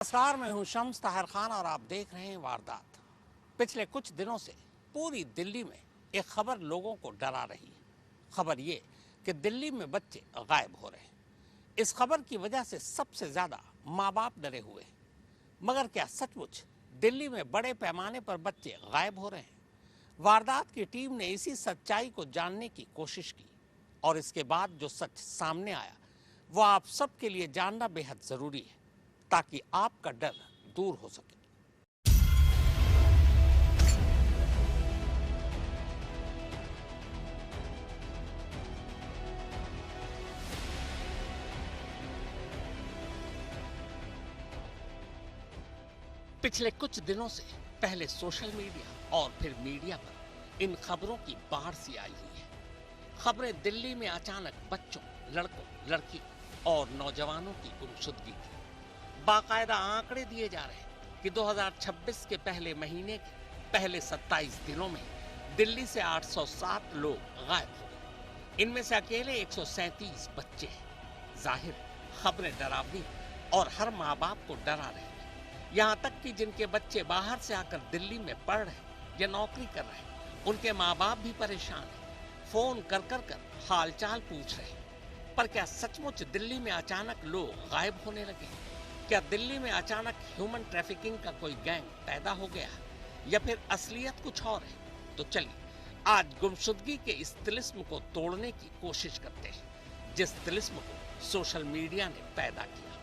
नमस्कार, मैं हूं शम्स ताहिर खान और आप देख रहे हैं वारदात। पिछले कुछ दिनों से पूरी दिल्ली में एक खबर लोगों को डरा रही है। खबर ये कि दिल्ली में बच्चे गायब हो रहे हैं। इस खबर की वजह से सबसे ज्यादा माँ बाप डरे हुए हैं। मगर क्या सचमुच दिल्ली में बड़े पैमाने पर बच्चे गायब हो रहे हैं? वारदात की टीम ने इसी सच्चाई को जानने की कोशिश की और इसके बाद जो सच सामने आया वो आप सबके लिए जानना बेहद जरूरी है, ताकि आपका डर दूर हो सके। पिछले कुछ दिनों से पहले सोशल मीडिया और फिर मीडिया पर इन खबरों की बाढ़ सी आई हुई है। खबरें दिल्ली में अचानक बच्चों, लड़कों, लड़कियों और नौजवानों की गुमशुदगी की। बाकायदा आंकड़े दिए जा रहे हैं कि 2026 के पहले महीने के पहले 27 दिनों में दिल्ली से 807 लोग गायब हो गए। इनमें से अकेले 137 बच्चे हैं। जाहिर खबरें डरावनी और हर माँ बाप को डरा रही हैं। यहाँ तक कि जिनके बच्चे बाहर से आकर दिल्ली में पढ़ रहे या नौकरी कर रहे हैं, उनके माँ बाप भी परेशान हैं। फोन कर कर कर हालचाल पूछ रहे हैं। पर क्या सचमुच दिल्ली में अचानक लोग गायब होने लगे? क्या दिल्ली में अचानक ह्यूमन ट्रैफिकिंग का कोई गैंग पैदा हो गया या फिर असलियत कुछ और है? तो चलिए आज गुमशुदगी के इस तिलिस्म को तोड़ने की कोशिश करते हैं, जिस तिलिस्म को सोशल मीडिया ने पैदा किया।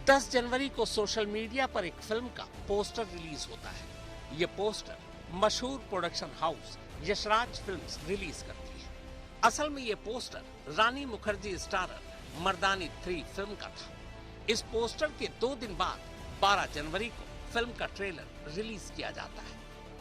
10 जनवरी को सोशल मीडिया पर एक फिल्म का पोस्टर रिलीज होता है। यह पोस्टर मशहूर production house Yashraj Films release करती है। असल में यह poster Rani Mukherjee starrer Mardaani 3 film का था। इस पोस्टर के 2 दिन बाद 12 जनवरी को फिल्म का ट्रेलर रिलीज किया जाता है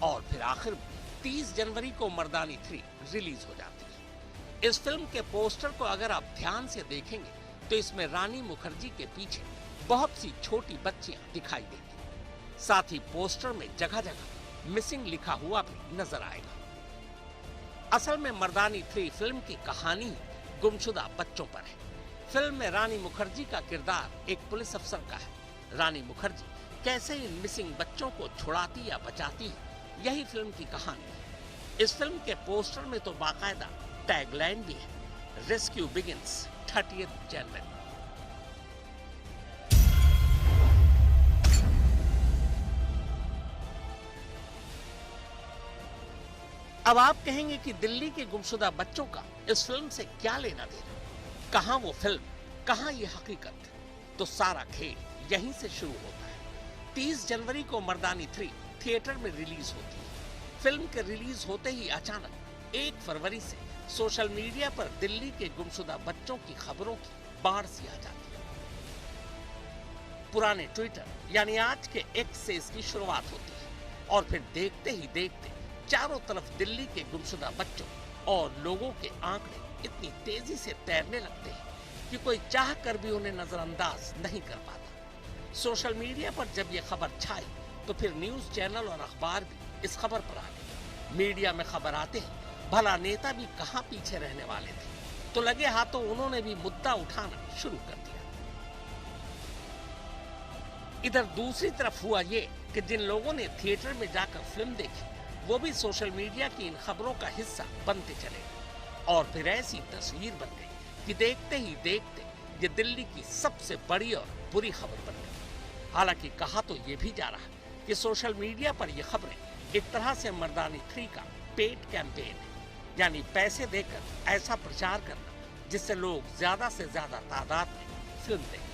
और फिर आखिर में 30 जनवरी को मर्दानी 3 रिलीज हो जाती है। इस फिल्म के पोस्टर को अगर आप ध्यान से देखेंगे तो इसमें रानी मुखर्जी के पीछे बहुत सी छोटी बच्चियां दिखाई देंगी। साथ ही पोस्टर में जगह जगह मिसिंग लिखा हुआ भी नजर आएगा। असल में मर्दानी 3 फिल्म की कहानी गुमशुदा बच्चों पर है। फिल्म में रानी मुखर्जी का किरदार एक पुलिस अफसर का है। रानी मुखर्जी कैसे इन मिसिंग बच्चों को छुड़ाती या बचाती है, यही फिल्म की कहानी है। इस फिल्म के पोस्टर में तो बाकायदा टैगलाइन भी है, रेस्क्यू बिगिंस 30th जनवरी। अब आप कहेंगे कि दिल्ली के गुमशुदा बच्चों का इस फिल्म से क्या लेना देना? कहां वो फिल्म, कहां ये हकीकत? तो सारा खेल यहीं से शुरू होता है। 30 जनवरी को मर्दानी 3 थिएटर में रिलीज होती है। फिल्म के रिलीज होते ही अचानक 1 फरवरी से सोशल मीडिया पर दिल्ली के गुमशुदा बच्चों की खबरों की बाढ़ सी आ जाती है। पुराने ट्विटर यानी आज के एक्स से इसकी शुरुआत होती है और फिर देखते ही देखते चारों तरफ दिल्ली के गुमशुदा बच्चों और लोगों के आंकड़े इतनी तेजी से तैरने लगते हैं कि कोई चाह कर भी उन्हें नजरअंदाज नहीं कर पाता। सोशल मीडिया पर जब यह खबर छाई तो फिर न्यूज चैनल और अखबार भी इस खबर पर आ गए। मीडिया में खबर आते ही भला नेता भी कहां पीछे रहने वाले थे, तो लगे हाथों उन्होंने भी मुद्दा उठाना शुरू कर दिया। इधर दूसरी तरफ हुआ ये कि जिन लोगों ने थिएटर में जाकर फिल्म देखी वो भी सोशल मीडिया की इन खबरों का हिस्सा बनते चले और फिर ऐसी तस्वीर बन गई कि देखते ही देखते ये दिल्ली की सबसे बड़ी और बुरी खबर बन गई। हालांकि कहा तो ये भी जा रहा है कि सोशल मीडिया पर ये खबरें एक तरह से मर्दानी 3 का पेड कैंपेन है, यानी पैसे देकर ऐसा प्रचार करना जिससे लोग ज्यादा से ज्यादा तादाद में फिल्म देखें।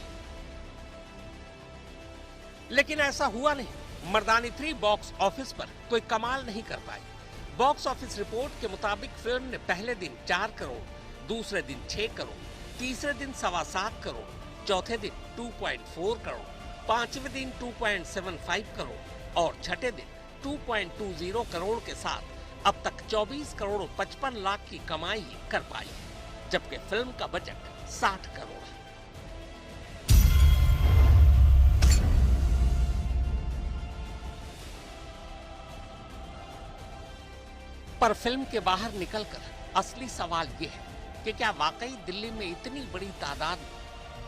लेकिन ऐसा हुआ नहीं। मर्दानी 3 बॉक्स ऑफिस पर कोई कमाल नहीं कर पाई। बॉक्स ऑफिस रिपोर्ट के मुताबिक फिल्म ने पहले दिन 4 करोड़, दूसरे दिन 6 करोड़, तीसरे दिन 7.25 करोड़, चौथे दिन 2.4 करोड़, पांचवें दिन 2.75 करोड़ और छठे दिन 2.20 करोड़ के साथ अब तक 24 करोड़ 55 लाख की कमाई कर पाई है, जबकि फिल्म का बजट 60 करोड़ है। पर फिल्म के बाहर निकलकर असली सवाल यह है कि क्या वाकई दिल्ली में इतनी बड़ी तादाद में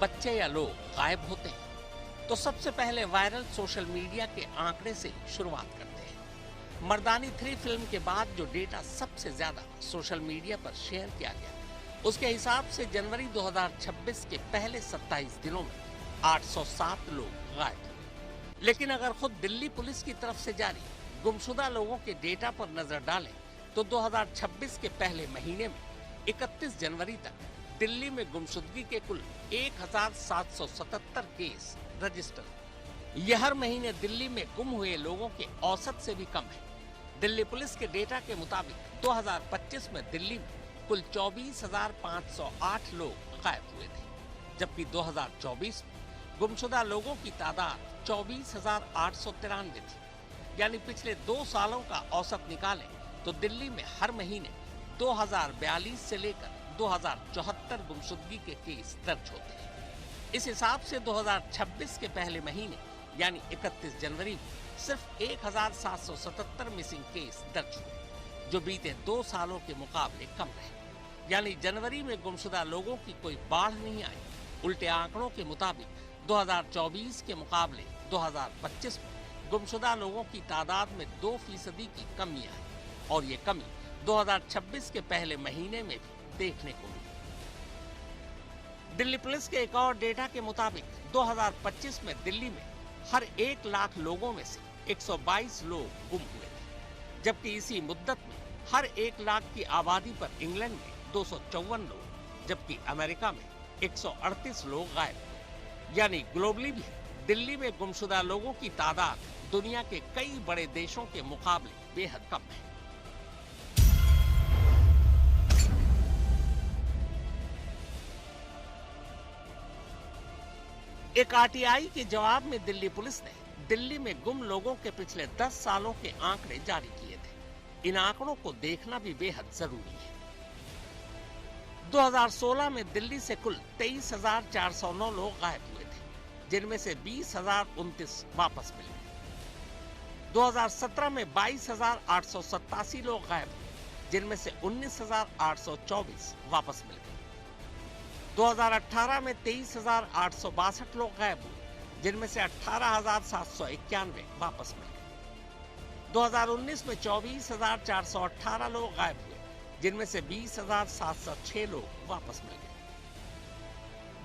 बच्चे या लोग गायब होते हैं, तो सबसे पहले वायरल सोशल मीडिया के आंकड़े से शुरुआत करते हैं। मर्दानी 3 फिल्म के बाद जो डेटा सबसे ज्यादा सोशल मीडिया पर शेयर किया गया, उसके हिसाब से जनवरी 2026 के पहले 27 दिनों में 807 लोग गायब हुए। लेकिन अगर खुद दिल्ली पुलिस की तरफ से जारी गुमशुदा लोगों के डेटा पर नजर डालें तो 2026 के पहले महीने में 31 जनवरी तक दिल्ली में गुमशुदगी के कुल 1777 केस रजिस्टर। यह हर महीने दिल्ली में गुम हुए लोगों के औसत से भी कम है। दिल्ली पुलिस के डेटा के मुताबिक 2025 में दिल्ली में कुल 24,508 लोग गायब हुए थे, जबकि 2024 में गुमशुदा लोगों की तादाद 24,893 थी। यानी पिछले 2 सालों का औसत निकालें तो दिल्ली में हर महीने 2042 से लेकर 2074 गुमशुदगी के केस दर्ज होते हैं। इस हिसाब से 2026 के पहले महीने यानी 31 जनवरी में सिर्फ 1777 मिसिंग केस दर्ज हुए, जो बीते 2 सालों के मुकाबले कम रहे। यानी जनवरी में गुमशुदा लोगों की कोई बाढ़ नहीं आई। उल्टे आंकड़ों के मुताबिक 2024 के मुकाबले 2025 में गुमशुदा लोगों की तादाद में 2% की कमी आई और ये कमी 2026 के पहले महीने में भी देखने को मिली। दिल्ली पुलिस के एक और डेटा के मुताबिक 2025 में दिल्ली में हर 1 लाख लोगों में से 122 लोग गुम हुए थे, जबकि इसी मुद्दत में हर 1 लाख की आबादी पर इंग्लैंड में 254 लोग, जबकि अमेरिका में 138 लोग गायब हुए। यानी ग्लोबली भी दिल्ली में गुमशुदा लोगों की तादाद दुनिया के कई बड़े देशों के मुकाबले बेहद कम है। एक आरटीआई के जवाब में दिल्ली पुलिस ने दिल्ली में गुम लोगों के पिछले 10 सालों के आंकड़े जारी किए थे। इन आंकड़ों को देखना भी बेहद जरूरी है। 2016 में दिल्ली से कुल 23,409 लोग गायब हुए थे, जिनमें से 20,029 वापस मिले। 2017 में 22,887 लोग गायब हुए, जिनमें से 19,824 वापस मिल गए। 2018 में 23,862 लोग गायब हुए, जिनमें से 18,791 वापस मिल गए। 2019 में 24,418 लोग गायब हुए, जिनमें से 20,706 लोग वापस मिल गए।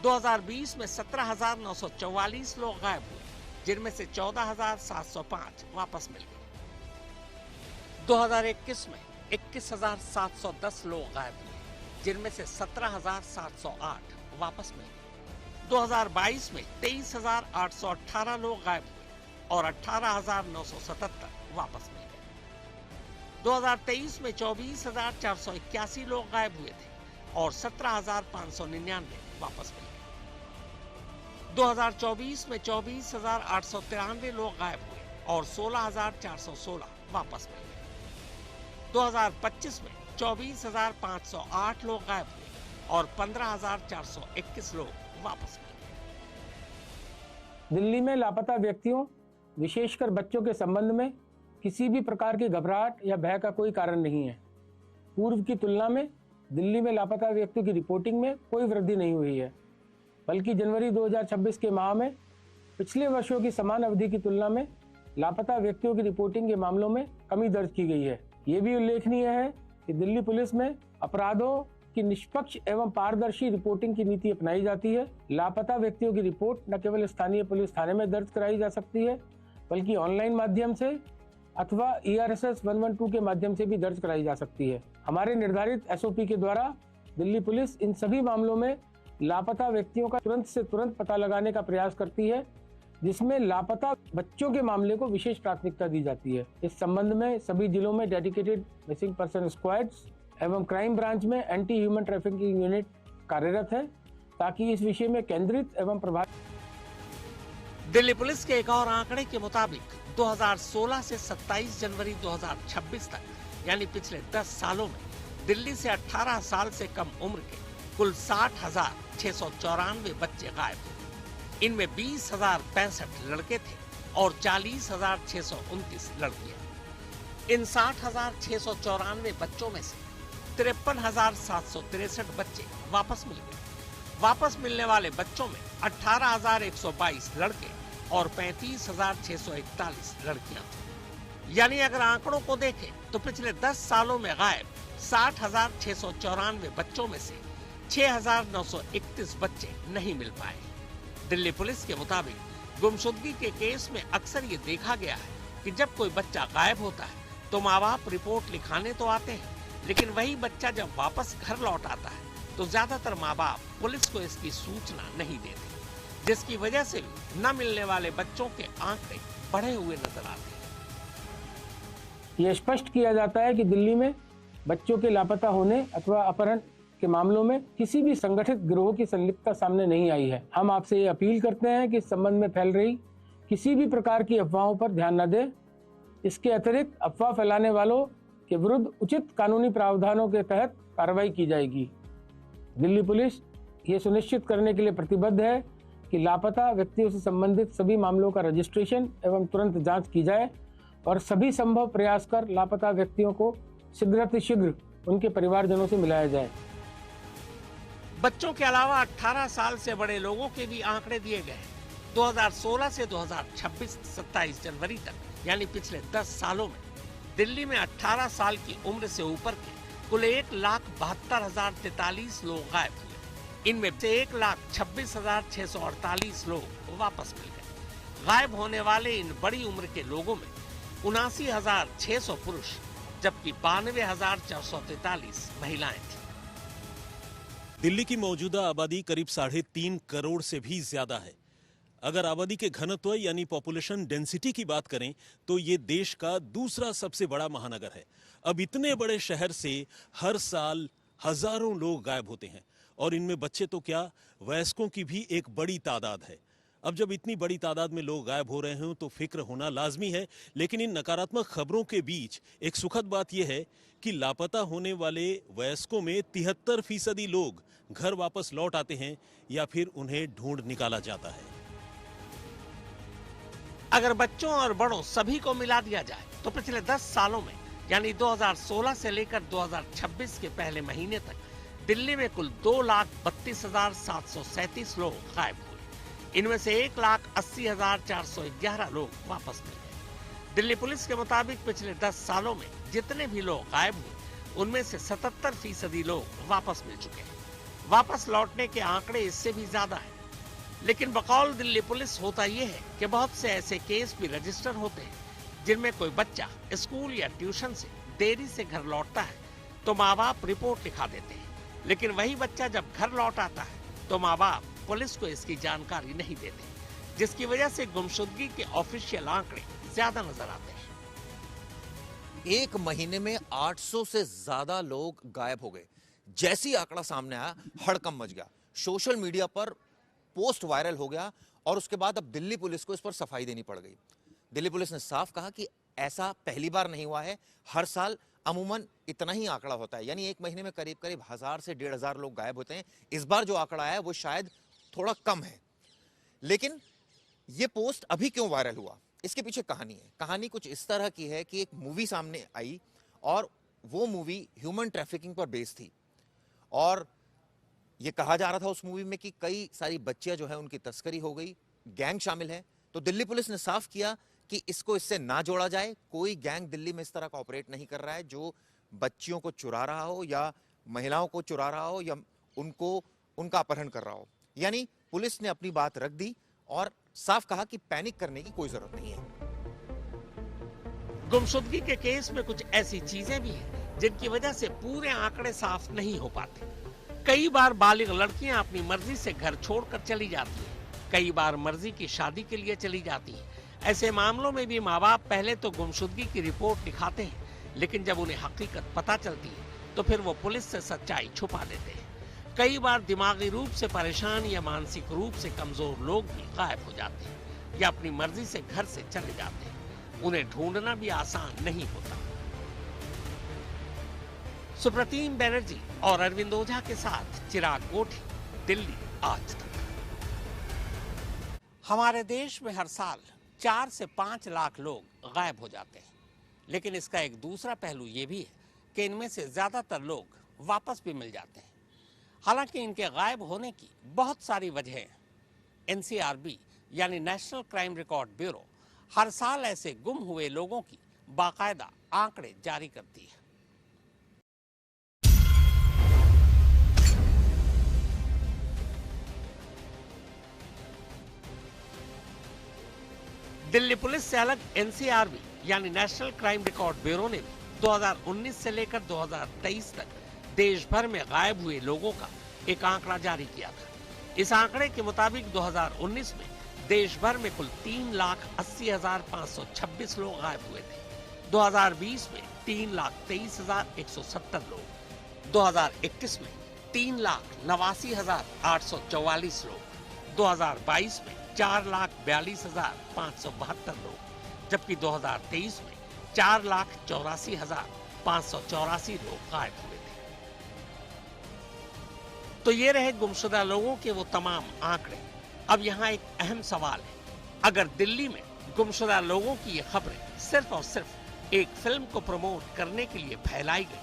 2020 में 17,944 लोग गायब हुए, जिनमें से 14,705 वापस मिल गए। 2021 में 21,710 लोग गायब हुए, जिनमें से 17,708 वापस मिल गए। 2022 में 23,818 लोग गायब हुए और 18,977 वापस मिल गए। 2023 में 24,481 लोग गायब हुए थे और 17,599 वापस मिल गए। 2024 में 24,893 लोग गायब हुए और 16,416 वापस मिल गए। 2025 में 24,508 लोग गायब हुए और 15,421 लोग वापस मिल गए। दिल्ली में लापता व्यक्तियों, विशेषकर बच्चों के संबंध में किसी भी प्रकार की घबराहट या भय का कोई कारण नहीं है। पूर्व की तुलना में दिल्ली में लापता व्यक्तियों की रिपोर्टिंग में कोई वृद्धि नहीं हुई है, बल्कि जनवरी 2026 के माह में पिछले वर्षों की समान अवधि की तुलना में लापता व्यक्तियों की रिपोर्टिंग के मामलों में कमी दर्ज की गई है। ये भी उल्लेखनीय है कि दिल्ली पुलिस में अपराधों की निष्पक्ष एवं पारदर्शी रिपोर्टिंग की नीति अपनाई जाती है। लापता व्यक्तियों की रिपोर्ट न केवल स्थानीय पुलिस थाने में दर्ज कराई जा सकती है, बल्कि ऑनलाइन माध्यम से अथवा ERSS 112 के माध्यम से भी दर्ज कराई जा सकती है। हमारे निर्धारित SOP के द्वारा दिल्ली पुलिस इन सभी मामलों में लापता व्यक्तियों का तुरंत से तुरंत पता लगाने का प्रयास करती है, जिसमें लापता बच्चों के मामले को विशेष प्राथमिकता दी जाती है। इस संबंध में सभी जिलों में डेडिकेटेड मिसिंग पर्सन स्क्वाड्स एवं क्राइम ब्रांच में एंटी ह्यूमन ट्रैफिकिंग यूनिट कार्यरत है, ताकि इस विषय में केंद्रित एवं प्रभावी। दिल्ली पुलिस के एक और आंकड़े के मुताबिक 2016 से 27 जनवरी 2026 तक यानी पिछले 10 सालों में दिल्ली से 18 साल से कम उम्र के कुल 60,694 बच्चे गायब हुए। इनमें 20,065 लड़के थे और 40,629 लड़कियां। इन 60,694 बच्चों में से 53,763 बच्चे वापस मिल गए, वापस मिलने वाले बच्चों में 18,122 लड़के और 35,641 लड़कियां थी। यानी अगर आंकड़ों को देखें तो पिछले 10 सालों में गायब 60,694 बच्चों में से 6,931 बच्चे नहीं मिल पाए। दिल्ली पुलिस के मुताबिक गुमशुदगी के केस में अक्सर ये देखा गया है कि जब कोई बच्चा गायब होता है तो माँ बाप रिपोर्ट लिखाने तो आते हैं, लेकिन वही बच्चा जब वापस घर लौट आता है तो ज्यादातर माँ बाप पुलिस को इसकी सूचना नहीं देते, जिसकी वजह से भी न मिलने वाले बच्चों के आंकड़े बढ़े हुए नजर आते हैं। यह स्पष्ट किया जाता है कि दिल्ली में बच्चों के लापता होने अथवा अपहरण के मामलों में किसी भी संगठित गिरोह की संलिप्तता सामने नहीं आई है। हम आपसे ये अपील करते हैं कि इस संबंध में फैल रही किसी भी प्रकार की अफवाहों पर ध्यान न दें। इसके अतिरिक्त अफवाह फैलाने वालों के विरुद्ध उचित कानूनी प्रावधानों के तहत कार्रवाई की जाएगी। दिल्ली पुलिस ये सुनिश्चित करने के लिए प्रतिबद्ध है कि लापता व्यक्तियों से संबंधित सभी मामलों का रजिस्ट्रेशन एवं तुरंत जांच की जाए और सभी संभव प्रयास कर लापता व्यक्तियों को शीघ्र उनके परिवारजनों से मिलाया जाए। बच्चों के अलावा 18 साल से बड़े लोगों के भी आंकड़े दिए गए हैं। 2016 से 2026 27 जनवरी तक यानी पिछले 10 सालों में दिल्ली में 18 साल की उम्र से ऊपर के कुल 1,72,043 लोग गायब हुए। इनमें से 1,26,648 लोग वापस मिल गए। गायब होने वाले इन बड़ी उम्र के लोगों में 79,600 पुरुष जबकि 92,443 महिलाएं थी। दिल्ली की मौजूदा आबादी करीब 3.5 करोड़ से भी ज्यादा है। अगर आबादी के घनत्व यानी पॉपुलेशन डेंसिटी की बात करें तो ये देश का दूसरा सबसे बड़ा महानगर है। अब इतने बड़े शहर से हर साल हजारों लोग गायब होते हैं और इनमें बच्चे तो क्या, वयस्कों की भी एक बड़ी तादाद है। अब जब इतनी बड़ी तादाद में लोग गायब हो रहे हों तो फिक्र होना लाजमी है, लेकिन इन नकारात्मक खबरों के बीच एक सुखद बात यह है कि लापता होने वाले वयस्कों में 73% लोग घर वापस लौट आते हैं या फिर उन्हें ढूंढ निकाला जाता है। अगर बच्चों और बड़ों सभी को मिला दिया जाए तो पिछले 10 सालों में यानी 2016 से लेकर 2026 के पहले महीने तक दिल्ली में कुल 2,32,737 लोग गायब हुए। इनमें से 1,80,411 लोग वापस मिल गए। दिल्ली पुलिस के मुताबिक पिछले 10 सालों में जितने भी लोग गायब हुए उनमें से 77% लोग वापस मिल चुके हैं। वापस लौटने के आंकड़े इससे भी ज्यादा हैं। लेकिन बकौल दिल्ली पुलिस होता यह है कि बहुत से ऐसे केस भी रजिस्टर होते हैं जिनमें कोई बच्चा स्कूल या ट्यूशन से देरी से घर लौटता है तो माँ बाप रिपोर्ट लिखा देते हैं, लेकिन वही बच्चा जब घर लौट आता है तो माँ बाप पुलिस को इसकी जानकारी नहीं देते, जिसकी वजह से गुमशुदगी के ऑफिशियल आंकड़े ज्यादा नजर आते हैं। एक महीने में 800 से ज्यादा लोग गायब हो गए। जैसी आंकड़ा सामने आया हड़कंप मच गया, सोशल मीडिया पर पोस्ट वायरल हो गया और उसके बाद अब दिल्ली पुलिस को इस पर सफाई देनी पड़ गई। दिल्ली पुलिस ने साफ कहा कि ऐसा पहली बार नहीं हुआ है, हर साल अमूमन इतना ही आंकड़ा होता है, यानी एक महीने में करीब 1000 से 1,500 लोग गायब होते हैं। इस बार जो आंकड़ा आया वो शायद थोड़ा कम है। लेकिन ये पोस्ट अभी क्यों वायरल हुआ, इसके पीछे कहानी है। कहानी कुछ इस तरह की है कि एक मूवी सामने आई और वो मूवी ह्यूमन ट्रैफिकिंग पर बेस्ड थी और ये कहा जा रहा था उस मूवी में कि कई सारी बच्चियां जो है उनकी तस्करी हो गई, गैंग शामिल है। तो दिल्ली पुलिस ने साफ किया कि इसको इससे ना जोड़ा जाए। कोई गैंग दिल्ली में इस तरह का ऑपरेट नहीं कर रहा है जो बच्चियों को चुरा रहा हो या महिलाओं को चुरा रहा हो या उनका अपहरण कर रहा हो। यानी पुलिस ने अपनी बात रख दी और साफ कहा कि पैनिक करने की कोई जरूरत नहीं है। गुमशुदगी के केस में कुछ ऐसी चीजें भी हैं जिनकी वजह से पूरे आंकड़े साफ नहीं हो पाते। कई बार बालिग लड़कियां अपनी मर्जी से घर छोड़कर चली जाती हैं, कई बार मर्जी की शादी के लिए चली जाती हैं। ऐसे मामलों में भी माँ बाप पहले तो गुमशुदगी की रिपोर्ट लिखाते हैं, लेकिन जब उन्हें हकीकत पता चलती है तो फिर वो पुलिस से सच्चाई छुपा देते हैं। कई बार दिमागी रूप से परेशान या मानसिक रूप से कमजोर लोग भी गायब हो जाते हैं या अपनी मर्जी से घर से चले जाते हैं। उन्हें ढूंढना भी आसान नहीं होता। सुप्रतीम बैनर्जी और अरविंद ओझा के साथ चिराग गोठी, दिल्ली आज तक। हमारे देश में हर साल 4 से 5 लाख लोग गायब हो जाते हैं, लेकिन इसका एक दूसरा पहलू ये भी है कि इनमें से ज्यादातर लोग वापस भी मिल जाते हैं। हालांकि इनके गायब होने की बहुत सारी वजहें हैं। एनसीआरबी यानी नेशनल क्राइम रिकॉर्ड ब्यूरो हर साल ऐसे गुम हुए लोगों की बाकायदा आंकड़े जारी करती है। दिल्ली पुलिस से अलग एनसीआरबी यानी नेशनल क्राइम रिकॉर्ड ब्यूरो ने भी 2019 से लेकर 2023 तक देश भर में गायब हुए लोगों का एक आंकड़ा जारी किया था। इस आंकड़े के मुताबिक 2019 में देश भर में कुल 3,80,526 लोग गायब हुए थे। 2020 में 3,23,170 लोग, 2021 में 3,89,844 लोग, 2022 में 4,42,572 लोग, जबकि 2023 में 4,84,584 लोग गायब हुए थे। तो ये रहे गुमशुदा लोगों के वो तमाम आंकड़े। अब यहाँ एक अहम सवाल है, अगर दिल्ली में गुमशुदा लोगों की ये खबरें सिर्फ और सिर्फ एक फिल्म को प्रमोट करने के लिए फैलाई गई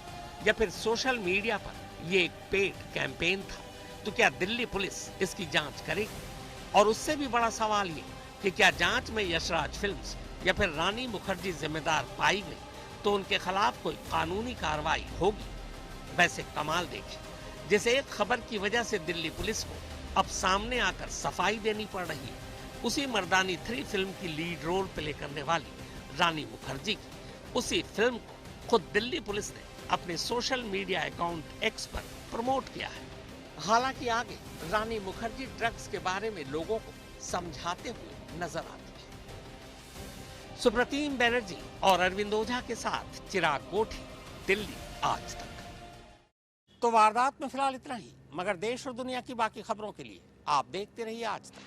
या फिर सोशल मीडिया पर ये एक पेड कैंपेन था, तो क्या दिल्ली पुलिस इसकी जांच करेगी? और उससे भी बड़ा सवाल ये कि क्या जांच में यशराज फिल्म्स या फिर रानी मुखर्जी जिम्मेदार पाई गई तो उनके खिलाफ कोई कानूनी कार्रवाई होगी? वैसे कमाल देखिए, जैसे एक खबर की वजह से दिल्ली पुलिस को अब सामने आकर सफाई देनी पड़ रही है, उसी मर्दानी 3 फिल्म की लीड रोल प्ले करने वाली रानी मुखर्जी की उसी फिल्म को खुद दिल्ली पुलिस ने अपने सोशल मीडिया अकाउंट एक्स पर प्रमोट किया है। हालांकि आगे रानी मुखर्जी ड्रग्स के बारे में लोगों को समझाते हुए नजर आती है। सुप्रतीम बनर्जी और अरविंद ओझा के साथ चिराग कोठी, दिल्ली आज तक। तो वारदात में फिलहाल इतना ही, मगर देश और दुनिया की बाकी खबरों के लिए आप देखते रहिए आज तक।